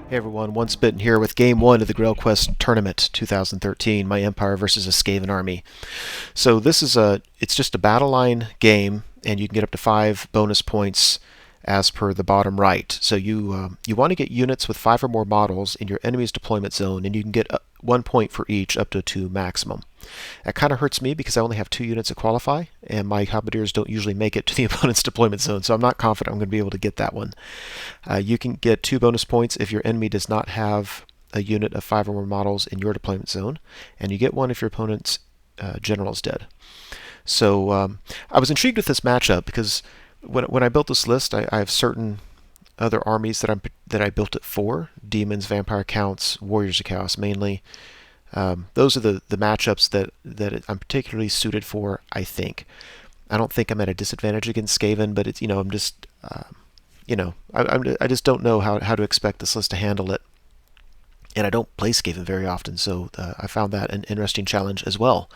Hey everyone, Once Bitten here with Game 1 of the Grail Quest Tournament 2013, my Empire versus a Skaven army. So it's just a battle line game, and you can get up to 5 bonus points as per the bottom right. So you want to get units with 5 or more models in your enemy's deployment zone, and you can get 1 point for each, up to 2 maximum. That kind of hurts me because I only have 2 units that qualify, and my Halberdiers don't usually make it to the opponent's deployment zone, so I'm not confident I'm going to be able to get that one. You can get 2 bonus points if your enemy does not have a unit of 5 or more models in your deployment zone, and you get 1 if your opponent's general is dead. So I was intrigued with this matchup because when I built this list, I have certain other armies that I built it for: demons, vampire counts, warriors of chaos mainly. Those are the matchups that I'm particularly suited for, I think. I don't think I'm at a disadvantage against Skaven, but it's, I'm just I just don't know how to expect this list to handle it. And I don't play Skaven very often, so I found that an interesting challenge as well.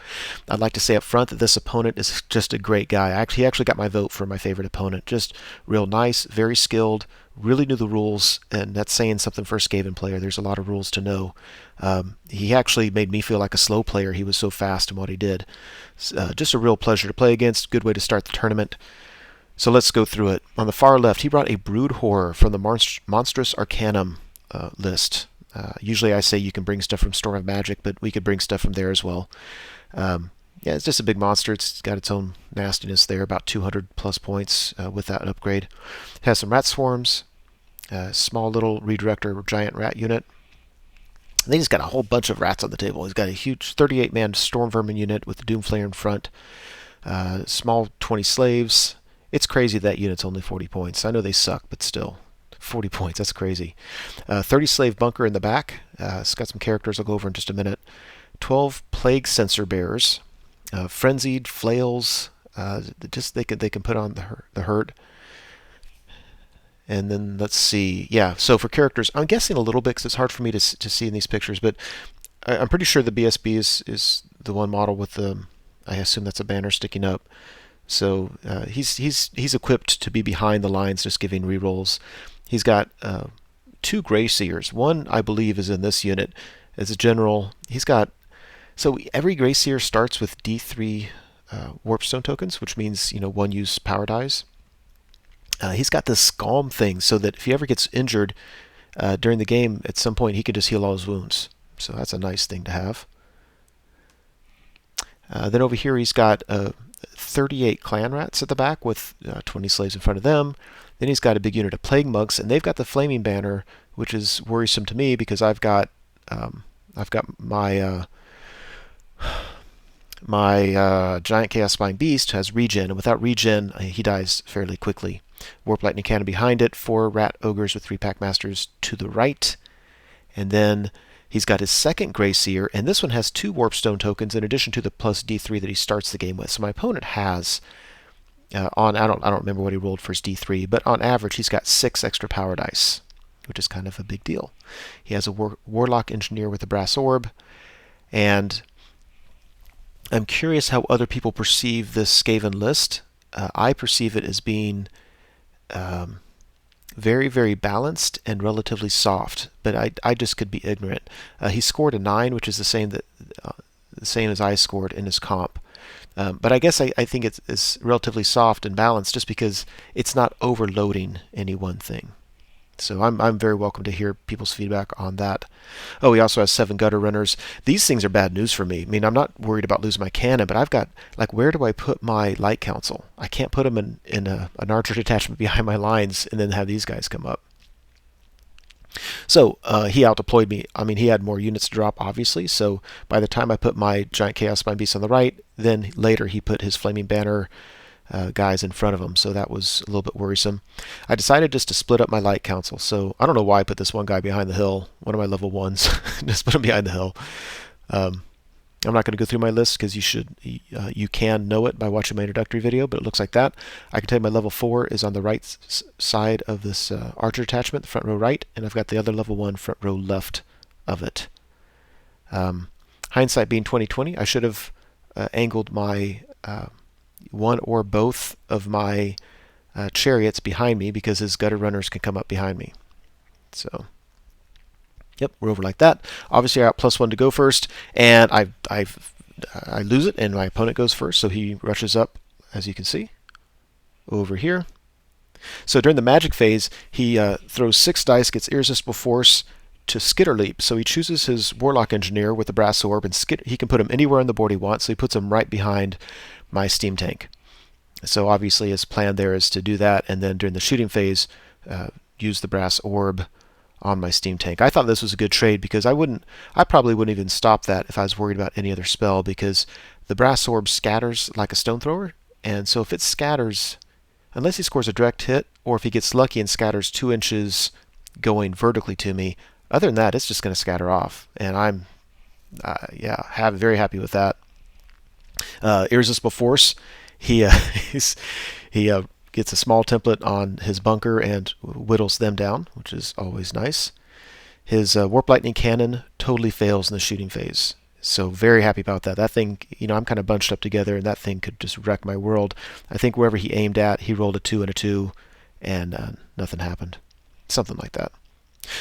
I'd like to say up front that this opponent is just a great guy. He actually got my vote for my favorite opponent. Just real nice, very skilled, really knew the rules, and that's saying something for a Skaven player. There's a lot of rules to know. He actually made me feel like a slow player. He was so fast in what he did. Just a real pleasure to play against. Good way to start the tournament. So let's go through it. On the far left, he brought a Brood Horror from the Monstrous Arcanum list. Usually I say you can bring stuff from Storm of Magic, but we could bring stuff from there as well. Yeah, it's just a big monster. It's got its own nastiness there, about 200 plus points with that upgrade. It has some rat swarms, small little redirector giant rat unit. And then he's got a whole bunch of rats on the table. He's got a huge 38-man Storm Vermin unit with the Doomflayer in front, small 20 slaves. It's crazy that unit's only 40 points. I know they suck, but still. 40 points, that's crazy. 30 slave bunker in the back. It's got some characters I'll go over in just a minute. 12 plague sensor bearers. Frenzied flails. They can put on the hurt. And then let's see. Yeah, so for characters, I'm guessing a little bit because it's hard for me to see in these pictures, but I'm pretty sure the BSB is the one model with the, I assume that's a banner sticking up. So he's equipped to be behind the lines, just giving rerolls. He's got 2 Grey Seers. One, I believe, is in this unit as a general. So every Grey Seer starts with D3 Warpstone tokens, which means 1 use power dies. He's got this Scalm thing, so that if he ever gets injured during the game, at some point he can just heal all his wounds. So that's a nice thing to have. Then over here he's got 38 clan rats at the back with 20 slaves in front of them. Then he's got a big unit of plague monks, and they've got the flaming banner, which is worrisome to me because I've got my giant chaos spine beast has regen, and without regen he dies fairly quickly. Warp lightning cannon behind it, 4 rat ogres with 3 packmasters to the right, and then he's got his second Grey Seer, and this one has 2 Warpstone tokens in addition to the plus D3 that he starts the game with. So my opponent has, I don't remember what he rolled for his D3, but on average he's got 6 extra power dice, which is kind of a big deal. He has a Warlock Engineer with a Brass Orb, and I'm curious how other people perceive this Skaven list. I perceive it as being very, very balanced and relatively soft, but I just could be ignorant. He scored a 9, which is the same as I scored in his comp. But I guess I think it's relatively soft and balanced just because it's not overloading any one thing. So I'm very welcome to hear people's feedback on that. Oh, he also has 7 gutter runners. These things are bad news for me. I mean, I'm not worried about losing my cannon, but I've got, where do I put my light council? I can't put them in an archer detachment behind my lines and then have these guys come up. So he outdeployed me. I mean, he had more units to drop, obviously. So by the time I put my giant chaos spine beast on the right, then later he put his flaming banner guys in front of him, so that was a little bit worrisome. I decided just to split up my light council, so I don't know why I put this one guy behind the hill, one of my level 1s, just put him behind the hill. I'm not going to go through my list because you can know it by watching my introductory video, but it looks like that. I can tell you my level 4 is on the right side of this archer attachment, the front row right, and I've got the other level 1 front row left of it. Hindsight being 2020, I should have angled my one or both of my chariots behind me because his gutter runners can come up behind me. So Yep, we're over like that. Obviously, I got +1 to go first, and I lose it, and my opponent goes first, so he rushes up, as you can see, over here. So during the magic phase, he throws 6 dice, gets irresistible force to skitter leap. So he chooses his warlock engineer with the brass orb, and he can put him anywhere on the board he wants. So he puts him right behind my steam tank. So obviously his plan there is to do that, and then during the shooting phase, use the brass orb on my steam tank. I thought this was a good trade because I probably wouldn't even stop that if I was worried about any other spell, because the brass orb scatters like a stone thrower, and so if it scatters, unless he scores a direct hit, or if he gets lucky and scatters 2 inches going vertically to me, other than that, it's just going to scatter off, and I'm very happy with that. Irresistible force. He he gets a small template on his bunker and whittles them down, which is always nice. His warp lightning cannon totally fails in the shooting phase, so very happy about that. That thing, I'm kind of bunched up together, and that thing could just wreck my world. I think wherever he aimed at, he rolled a 2 and a 2, and nothing happened. Something like that.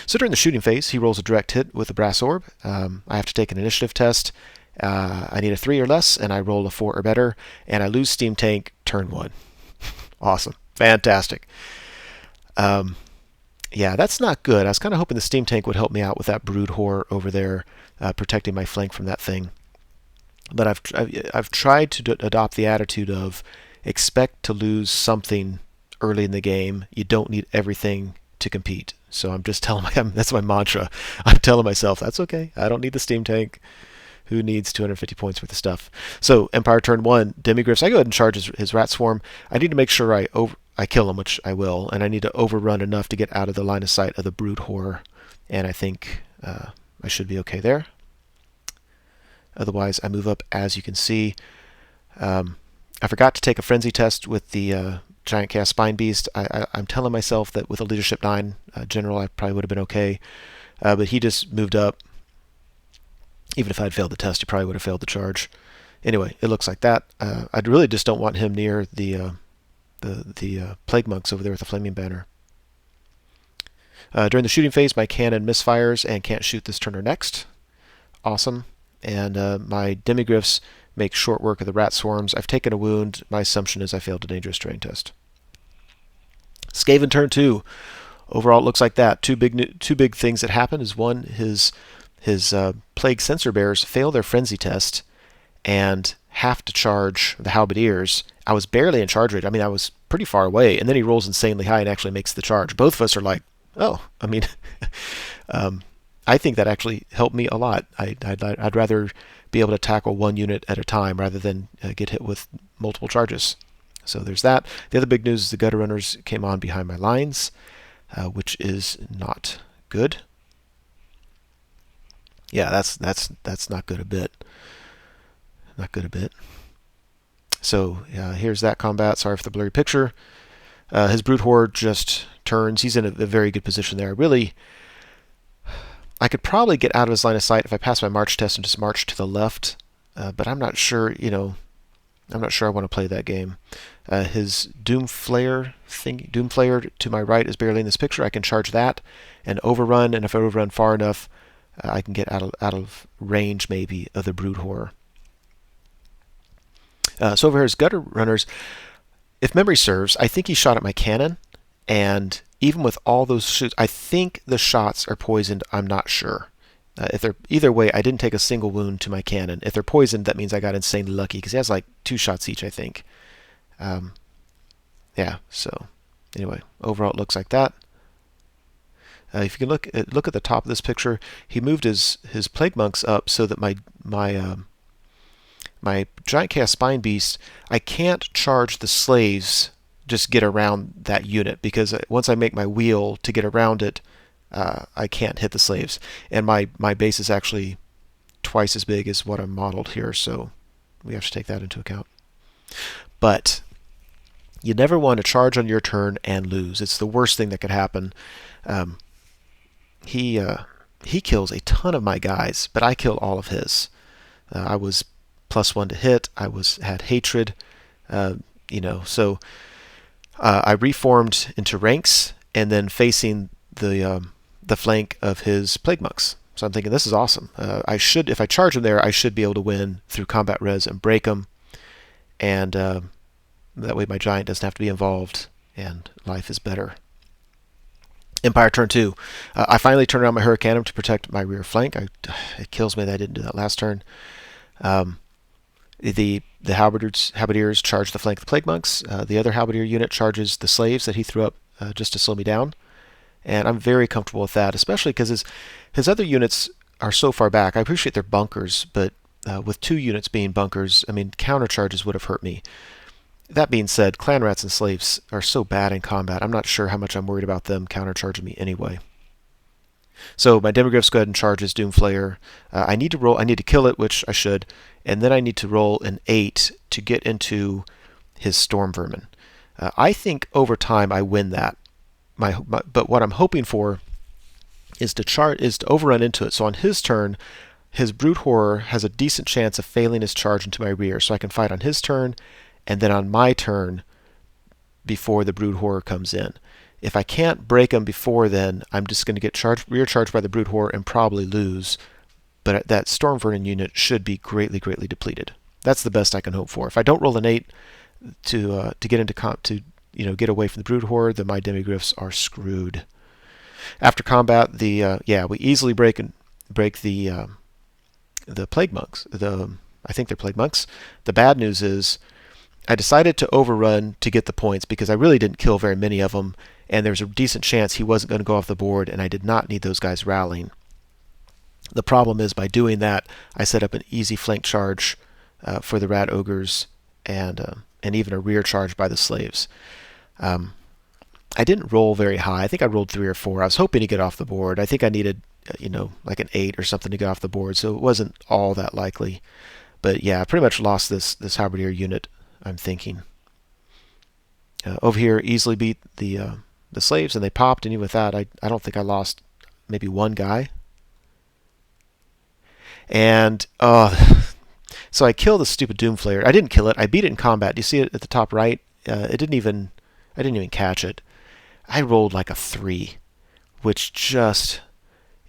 So during the shooting phase, he rolls a direct hit with the brass orb. I have to take an initiative test. I need a 3 or less, and I roll a 4 or better, and I lose steam tank turn 1. Awesome. Fantastic. Yeah, that's not good. I was kind of hoping the steam tank would help me out with that brood whore over there, protecting my flank from that thing. But I've tried to adopt the attitude of expect to lose something early in the game. You don't need everything to compete. So I'm just telling that's my mantra. I'm telling myself that's okay. I don't need the steam tank. Who needs 250 points worth of stuff? So Empire turn 1, Demigryphs. I go ahead and charge his rat swarm. I need to make sure I kill him, which I will, and I need to overrun enough to get out of the line of sight of the brood whore, and I think I should be okay there. Otherwise, I move up, as you can see. I forgot to take a frenzy test with the Giant Chaos Spine Beast. I'm telling myself that with a Leadership 9 general, I probably would have been okay, but he just moved up. Even if I had failed the test, he probably would have failed the charge. Anyway, it looks like that. I really just don't want him near the Plague Monks over there with the Flaming Banner. During the shooting phase, my cannon misfires and can't shoot this turn or next. Awesome. And my Demigryphs make short work of the rat swarms. I've taken a wound. My assumption is I failed a dangerous terrain test. Skaven turn 2. Overall, it looks like that. Two big things that happen is one, his plague sensor bearers fail their frenzy test and have to charge the halberdiers. I was barely in charge rate. I mean, I was pretty far away, and then he rolls insanely high and actually makes the charge. Both of us are like, oh, I mean, I think that actually helped me a lot. I'd rather be able to tackle one unit at a time rather than get hit with multiple charges. So there's that. The other big news is the gutter runners came on behind my lines, which is not good. Yeah, that's not good a bit. Not good a bit. So here's that combat. Sorry for the blurry picture. His brood horde just turns. He's in a very good position there. I could probably get out of his line of sight if I pass my march test and just march to the left. But I'm not sure. I'm not sure I want to play that game. His Doomflayer to my right is barely in this picture. I can charge that and overrun, and if I overrun far enough, I can get out of range maybe of the brood horror. So over here is gutter runners. If memory serves, I think he shot at my cannon, and even with all those shoots, I think the shots are poisoned. I'm not sure. If they're either way, I didn't take a single wound to my cannon. If they're poisoned, that means I got insanely lucky because he has like 2 shots each, I think. Yeah. So anyway, overall it looks like that. If you can look at the top of this picture, he moved his plague monks up so that my Giant Chaos Spine Beast, I can't charge the slaves, just get around that unit, because once I make my wheel to get around it, I can't hit the slaves. And my base is actually twice as big as what I'm modeled here, so we have to take that into account. But you never want to charge on your turn and lose. It's the worst thing that could happen. He kills a ton of my guys, but I kill all of his. I was +1 to hit. I had hatred, So I reformed into ranks, and then facing the the flank of his plague monks. So I'm thinking this is awesome. If I charge him there, I should be able to win through combat res and break him, and that way my giant doesn't have to be involved, and life is better. Empire turn 2. I finally turn around my Hurricanum to protect my rear flank. It kills me that I didn't do that last turn. The halberdiers charge the flank of the plague monks. The other halberdier unit charges the slaves that he threw up just to slow me down. And I'm very comfortable with that, especially because his other units are so far back. I appreciate their bunkers, but with 2 units being bunkers, I mean, counter charges would have hurt me. That being said, clan rats and slaves are so bad in combat, I'm not sure how much I'm worried about them counter-charging me anyway. So my Demigryphs go ahead and charge his Doomflayer. I need to kill it, which I should, and then I need to roll an 8 to get into his Storm Vermin. I think over time I win that. But what I'm hoping for is to overrun into it. So on his turn, his Brute Horror has a decent chance of failing his charge into my rear, so I can fight on his turn, and then on my turn before the Brood Horror comes in. If I can't break him before then, I'm just going to get rear charged by the Brood Horror and probably lose. But that Storm Vermin unit should be greatly, greatly depleted. That's the best I can hope for. If I don't roll an 8 to get into get away from the Brood Horror, then my Demigryphs are screwed. After combat, we easily break the Plague Monks. I think they're Plague Monks. The bad news is I decided to overrun to get the points because I really didn't kill very many of them, and there was a decent chance he wasn't going to go off the board, and I did not need those guys rallying. The problem is by doing that, I set up an easy flank charge for the Rat Ogres and even a rear charge by the slaves. I didn't roll very high. I think I rolled 3 or 4. I was hoping to get off the board. I think I needed, like an 8 or something to get off the board, so it wasn't all that likely. But yeah, I pretty much lost this Halberdier unit, I'm thinking. Over here, easily beat the slaves, and they popped, and even with that, I don't think I lost maybe one guy. And so I killed the stupid Doomflayer. I didn't kill it. I beat it in combat. Do you see it at the top right? I didn't even catch it. I rolled like a 3, which just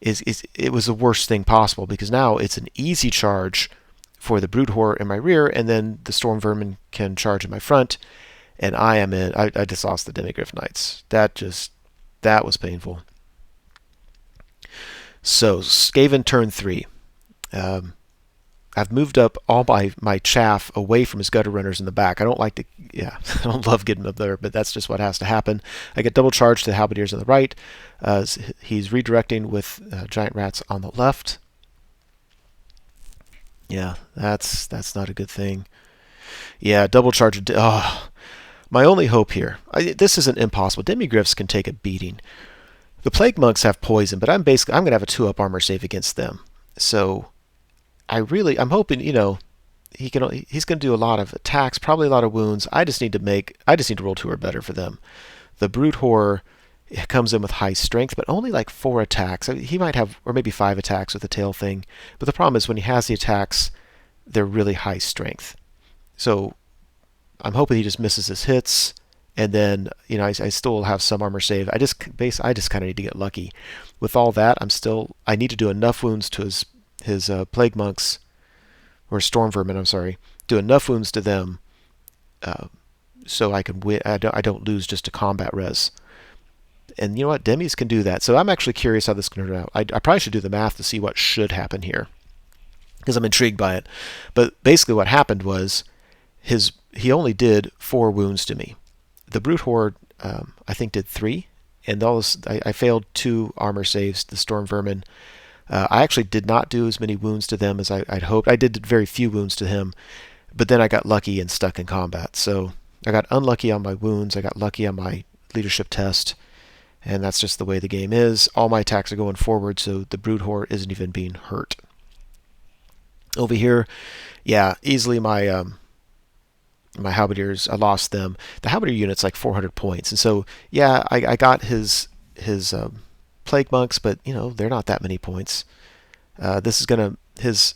it was the worst thing possible because now it's an easy charge for the Brood Horror in my rear, and then the Storm Vermin can charge in my front, and I just lost the Demigryph Knights. That was painful. So Skaven turn 3. I've moved up all my chaff away from his gutter runners in the back. I don't love getting up there, but that's just what has to happen. I get double charged to the halberdiers on the right. He's redirecting with giant rats on the left. Yeah, that's not a good thing. Yeah, double charge. My only hope here. This isn't impossible. Demigryphs can take a beating. The Plague Monks have poison, but I'm going to have a 2-up armor save against them. So I'm hoping, he's going to do a lot of attacks, probably a lot of wounds. I just need to roll 2 or better for them. The Brood Horror comes in with high strength, but only like 4 attacks. He might have, or maybe 5 attacks with the tail thing. But the problem is when he has the attacks, they're really high strength. So I'm hoping he just misses his hits, and then I still have some armor save. I just kind of need to get lucky. With all that, I need to do enough wounds to his Plague Monks, or Storm Vermin, I'm sorry, do enough wounds to them so I can win. I don't lose just to combat res. And you know what? Demis can do that. So I'm actually curious how this can turn out. I probably should do the math to see what should happen here, because I'm intrigued by it. But basically what happened was he only did 4 wounds to me. The Brute Horde, I think, did 3. And I failed 2 armor saves, the Storm Vermin. I actually did not do as many wounds to them as I'd hoped. I did very few wounds to him, but then I got lucky and stuck in combat. So I got unlucky on my wounds. I got lucky on my leadership test, and that's just the way the game is. All my attacks are going forward, so the Brood Horror isn't even being hurt. Over here, yeah, easily my Halberdiers, I lost them. The Halberdier unit's like 400 points, and so yeah, I got his Plague Monks, but they're not that many points. This is gonna his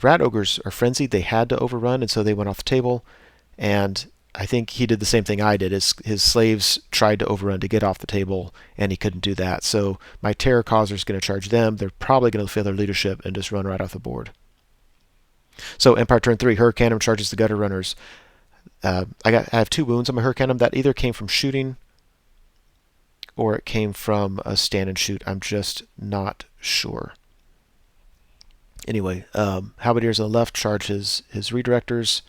Rat Ogres are frenzied. They had to overrun, and so they went off the table. And I think he did the same thing I did. His slaves tried to overrun to get off the table, and he couldn't do that. So my Terror Causer is going to charge them. They're probably going to fail their leadership and just run right off the board. So Empire turn 3, Hurricanum charges the Gutter Runners. I have 2 wounds on my Hurricanum. That either came from shooting or it came from a stand and shoot. I'm just not sure. Anyway, Halberdiers on the left charge his redirectors.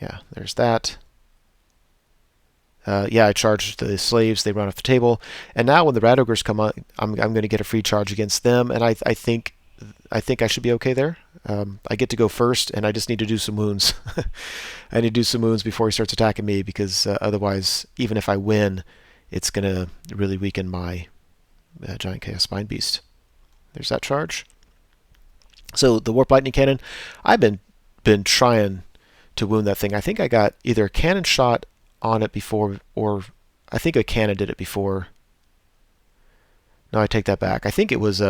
Yeah, there's that. Yeah, I charged the slaves. They run off the table. And now when the Rat Ogres come on, I'm going to get a free charge against them. And I think I should be okay there. I get to go first, and I just need to do some wounds. I need to do some wounds before he starts attacking me, because otherwise, even if I win, it's going to really weaken my Giant Chaos Spine Beast. There's that charge. So the Warp Lightning Cannon, I've been trying to wound that thing. I think I got either a cannon shot on it before, or I think a cannon did it before. No, I take that back. I think it was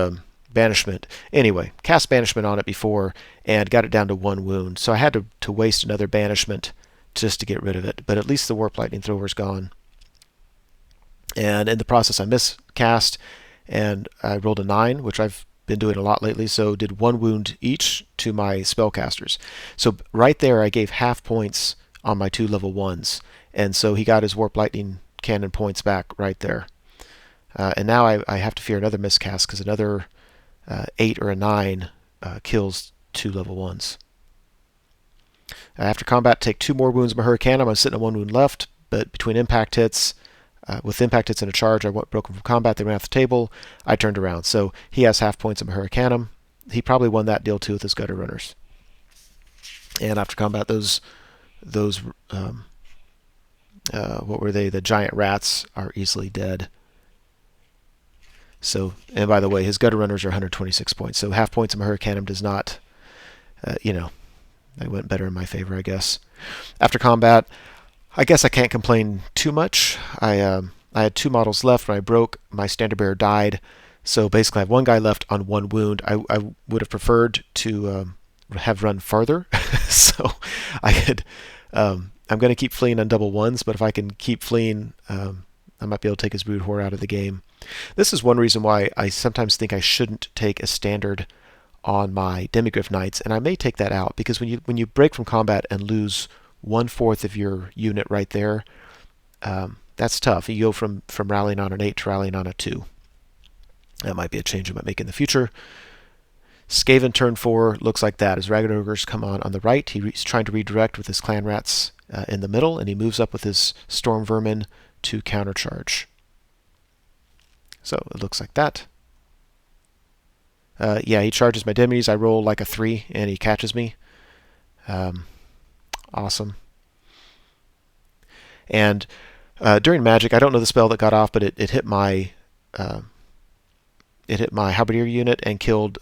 banishment. Anyway, cast banishment on it before and got it down to 1 wound. So I had to waste another banishment just to get rid of it. But at least the Warp Lightning Thrower's gone. And in the process, I miscast, and I rolled a 9, which I've been doing a lot lately, so did 1 wound each to my spellcasters. So right there, I gave half points on my 2 level 1s, and so he got his Warp Lightning Cannon points back right there. And now I have to fear another miscast, because another 8 or a 9 kills 2 level 1s. After combat, take 2 more wounds on my Hurricanum. I'm sitting on 1 wound left, but between impact hits, with impact hits and a charge, I broke him from combat. They ran off the table. I turned around. So he has half points on my Hurricanum. He probably won that deal too with his Gutter Runners. And after combat, those what were they? The giant rats are easily dead. So, and by the way, his Gutter Runners are 126 points. So half points on my Hurricanum does not, they went better in my favor, I guess. After combat, I guess I can't complain too much. I had 2 models left when I broke. My Standard Bearer died, so basically I have 1 guy left on 1 wound. I would have preferred to have run farther, so I could. I'm going to keep fleeing on double 1s, but if I can keep fleeing, I might be able to take his Brood Whore out of the game. This is one reason why I sometimes think I shouldn't take a standard on my Demigryph Knights, and I may take that out, because when you break from combat and lose 1/4 of your unit right there, that's tough. You go from rallying on an 8 to rallying on a 2. That might be a change I might make in the future. Skaven turn 4 looks like that. As Ragged Ogres come on the right, he's trying to redirect with his Clan Rats in the middle, and he moves up with his Storm Vermin to countercharge. So it looks like that. Yeah, he charges my Demis. I roll like a 3, and he catches me. Awesome. And during Magic, I don't know the spell that got off, but it hit my Halberdier unit and killed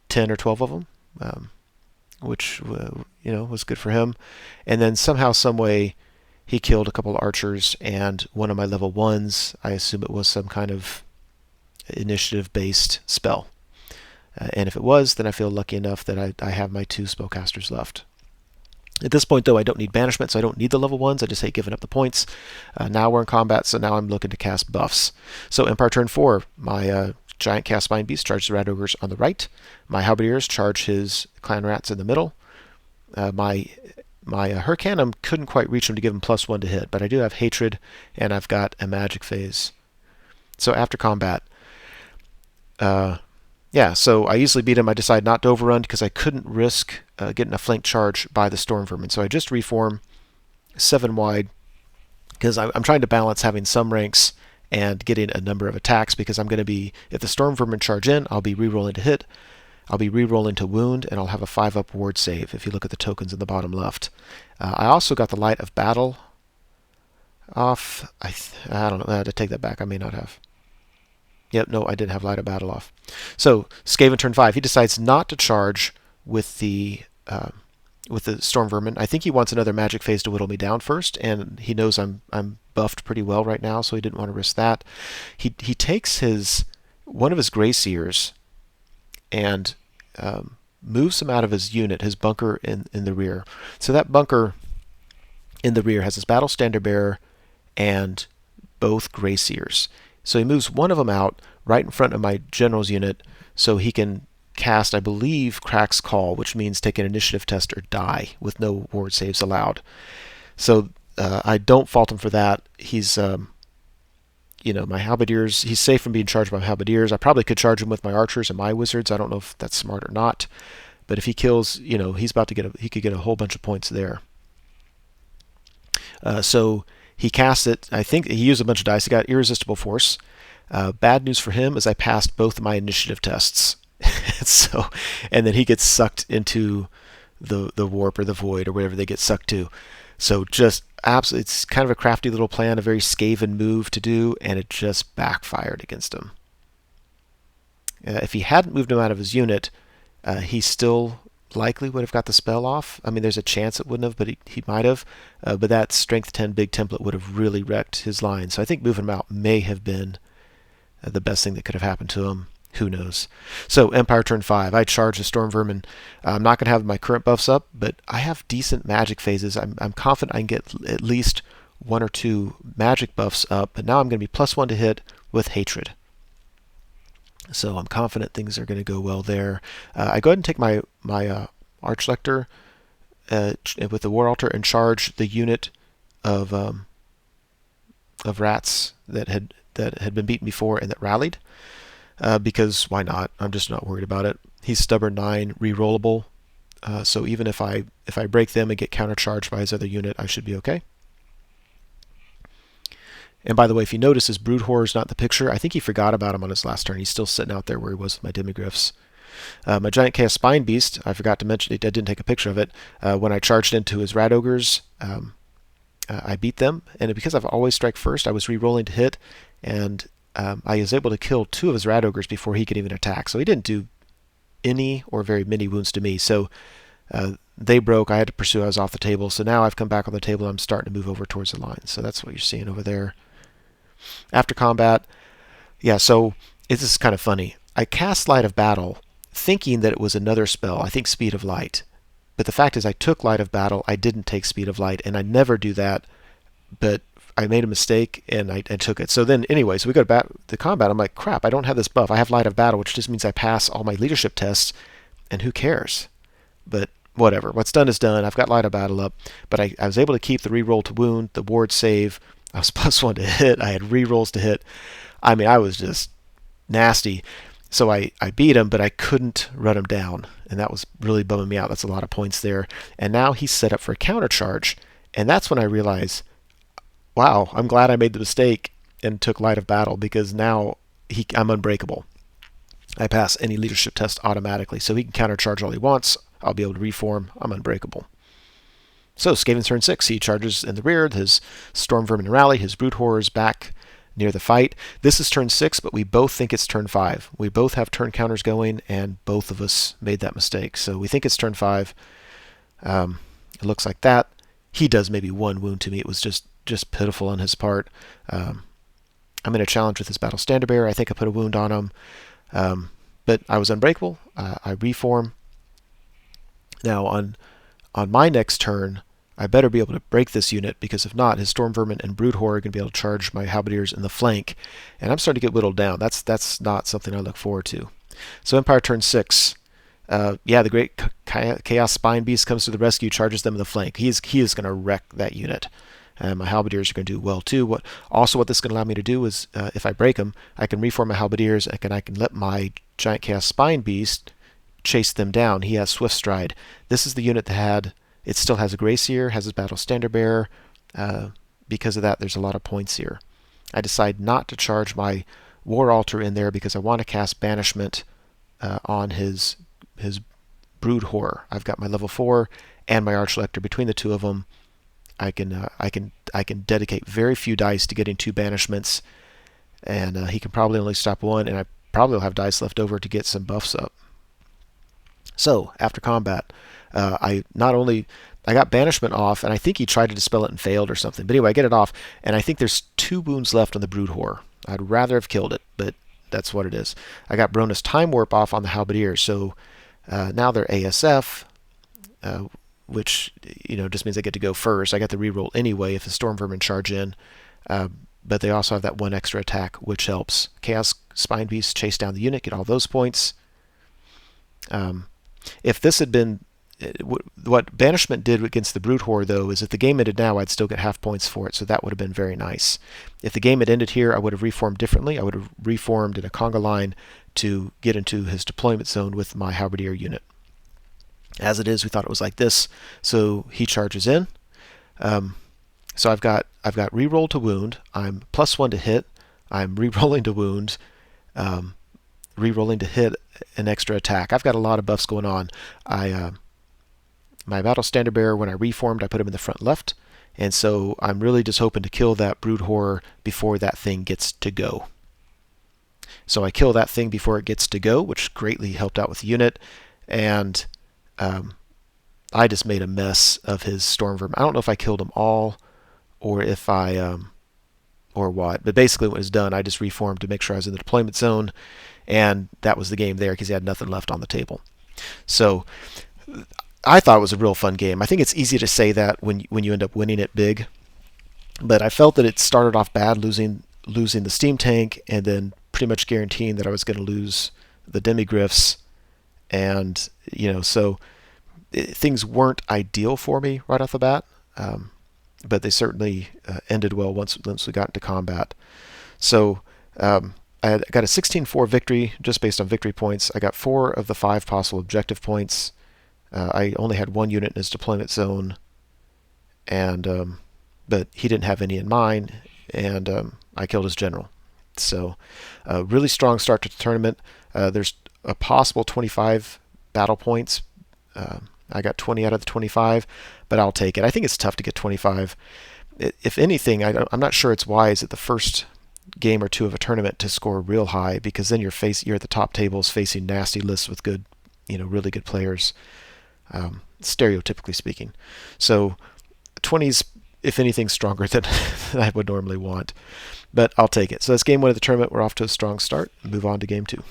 10 or 12 of them, which was good for him. And then somehow, some way, he killed a couple of archers and one of my level 1s. I assume it was some kind of initiative-based spell. And if it was, then I feel lucky enough that I have my 2 spellcasters left. At this point, though, I don't need banishment, so I don't need the level 1s. I just hate giving up the points. Now we're in combat, so now I'm looking to cast buffs. So Empire turn 4, my Giant Chaos Spine Beast charges the Rat Ogres on the right. My Halberdiers charge his Clan Rats in the middle. My Hurricanum couldn't quite reach him to give him +1 to hit, but I do have Hatred, and I've got a Magic Phase. So after combat, yeah, so I easily beat him. I decided not to overrun because I couldn't risk getting a flank charge by the Storm Vermin. So I just reform 7 wide, because I'm trying to balance having some ranks and getting a number of attacks, because I'm going to be, if the Storm Vermin charge in, I'll be re-rolling to hit, I'll be re-rolling to wound, and I'll have a 5-up ward save if you look at the tokens in the bottom left. I also got the Light of Battle off. I don't know. I had to take that back. I may not have. Yep, no, I didn't have Light of Battle off. So Skaven turn 5. He decides not to charge with the Storm Vermin. I think he wants another Magic Phase to whittle me down first, and he knows I'm buffed pretty well right now, so he didn't want to risk that. He takes one of his Grey Seers and moves him out of his unit, his bunker in the rear. So that bunker in the rear has his battle standard bearer and both Grey Seers. So he moves one of them out right in front of my general's unit so he can cast, I believe, Crack's Call, which means take an initiative test or die with no ward saves allowed. So I don't fault him for that. He's, my halberdiers, he's safe from being charged by halberdiers. I probably could charge him with my archers and my wizards. I don't know if that's smart or not. But if he kills, he's about to he could get a whole bunch of points there. So he cast it. I think he used a bunch of dice. He got Irresistible Force. Bad news for him is I passed both of my initiative tests. And then he gets sucked into the warp or the void or whatever they get sucked to. So just absolutely, it's kind of a crafty little plan, a very Skaven move to do, and it just backfired against him. If he hadn't moved him out of his unit, he still likely would have got the spell off. I mean, there's a chance it wouldn't have, but he might have. But that Strength 10 big template would have really wrecked his line. So I think moving him out may have been the best thing that could have happened to him. Who knows? So Empire turn 5. I charge the Storm Vermin. I'm not going to have my current buffs up, but I have decent magic phases. I'm confident I can get at least 1 or 2 magic buffs up. But now I'm going to be +1 to hit with Hatred. So I'm confident things are going to go well there. I go ahead and take my Archlector with the War Altar and charge the unit of rats that had been beaten before and that rallied. Because why not? I'm just not worried about it. He's Stubborn 9, rerollable. So even if I break them and get countercharged by his other unit, I should be okay. And by the way, if you notice, his Brood Horror is not in the picture. I think he forgot about him on his last turn. He's still sitting out there where he was with my Demigryphs. My Giant Chaos Spine Beast, I forgot to mention, I didn't take a picture of it. When I charged into his Rat Ogres, I beat them. And because I've always strike first, I was re-rolling to hit. And I was able to kill 2 of his Rat Ogres before he could even attack. So he didn't do any or very many wounds to me. So they broke. I had to pursue. I was off the table. So now I've come back on the table. I'm starting to move over towards the line. So that's what you're seeing over there. After combat, so this is kind of funny. I cast Light of Battle thinking that it was another spell. I think Speed of Light. But the fact is I took Light of Battle. I didn't take Speed of Light. And I never do that. But I made a mistake and I took it. So then anyway, so we go to the combat. I'm like, crap, I don't have this buff. I have Light of Battle, which just means I pass all my leadership tests. And who cares? But whatever. What's done is done. I've got Light of Battle up. But I was able to keep the reroll to wound, the ward save. I was +1 to hit. I had rerolls to hit. I mean, I was just nasty. So I beat him, but I couldn't run him down. And that was really bumming me out. That's a lot of points there. And now he's set up for a countercharge. And that's when I realized, wow, I'm glad I made the mistake and took Light of Battle, because now I'm unbreakable. I pass any leadership test automatically. So he can countercharge all he wants. I'll be able to reform. I'm unbreakable. So Skaven's turn 6. He charges in the rear. His Storm Vermin rally. His Brood Horrors back near the fight. This is turn 6, but we both think it's turn 5. We both have turn counters going, and both of us made that mistake. So we think it's turn 5. It looks like that. He does maybe 1 wound to me. It was just pitiful on his part. I'm in a challenge with his Battle Standard Bearer. I think I put a wound on him. But I was unbreakable. I reform. Now on my next turn, I better be able to break this unit, because if not, his Storm Vermin and Brood Horror are going to be able to charge my Halberdiers in the flank. And I'm starting to get whittled down. That's not something I look forward to. So Empire turn 6. The Great Chaos Spine Beast comes to the rescue, charges them in the flank. He is going to wreck that unit. My Halberdiers are going to do well too. What this is going to allow me to do is, if I break them, I can reform my Halberdiers, and I can let my Giant Chaos Spine Beast chase them down. He has Swift Stride. This is the unit that it still has a Grey Seer, has his Battle Standard Bearer. Because of that, there's a lot of points here. I decide not to charge my War Altar in there because I want to cast Banishment on his Brood Horror. I've got my level 4 and my Archlector. Between the two of them, I can dedicate very few dice to getting 2 banishments, and he can probably only stop 1, and I probably will have dice left over to get some buffs up. So after combat, I got banishment off, and I think he tried to dispel it and failed or something. But anyway, I get it off, and I think there's 2 wounds left on the Brood Horror. I'd rather have killed it, but that's what it is. I got Bronus Time Warp off on the Halberdiers, so now they're ASF. which just means I get to go first. I got the reroll anyway if the storm vermin charge in, but they also have that one extra attack, which helps. Chaos Spine Beast chase down the unit, get all those points. If this had been what Banishment did against the Brood Horde, though, is if the game ended now, I'd still get half points for it, so that would have been very nice. If the game had ended here, I would have reformed differently. I would have reformed in a conga line to get into his deployment zone with my Halberdier unit. As it is, we thought it was like this, so he charges in. So I've got reroll to wound. I'm +1 to hit. I'm rerolling to wound. Rerolling to hit an extra attack. I've got a lot of buffs going on. My Battle Standard Bearer, when I reformed, I put him in the front left, and so I'm really just hoping to kill that Brood Horror before that thing gets to go. So I kill that thing before it gets to go, which greatly helped out with the unit, and I just made a mess of his Storm Vermin. I don't know if I killed them all, or if or what, but basically when it was done, I just reformed to make sure I was in the deployment zone, and that was the game there because he had nothing left on the table. So I thought it was a real fun game. I think it's easy to say that when you end up winning it big, but I felt that it started off bad, losing the steam tank, and then pretty much guaranteeing that I was going to lose the demigryphs, and so things weren't ideal for me right off the bat, but they certainly ended well once we got into combat. So I got a 16-4 victory just based on victory points. I got 4 of the 5 possible objective points. I only had 1 unit in his deployment zone, and but he didn't have any in mine, and I killed his general. So a really strong start to the tournament. There's a possible 25 battle points. I got 20 out of the 25, but I'll take it. I think it's tough to get 25. If anything, I'm not sure it's wise at the first game or two of a tournament to score real high, because then you're at the top tables facing nasty lists with good, really good players, stereotypically speaking. So 20's, if anything, stronger than I would normally want, but I'll take it. So that's game 1 of the tournament. We're off to a strong start. Move on to game 2.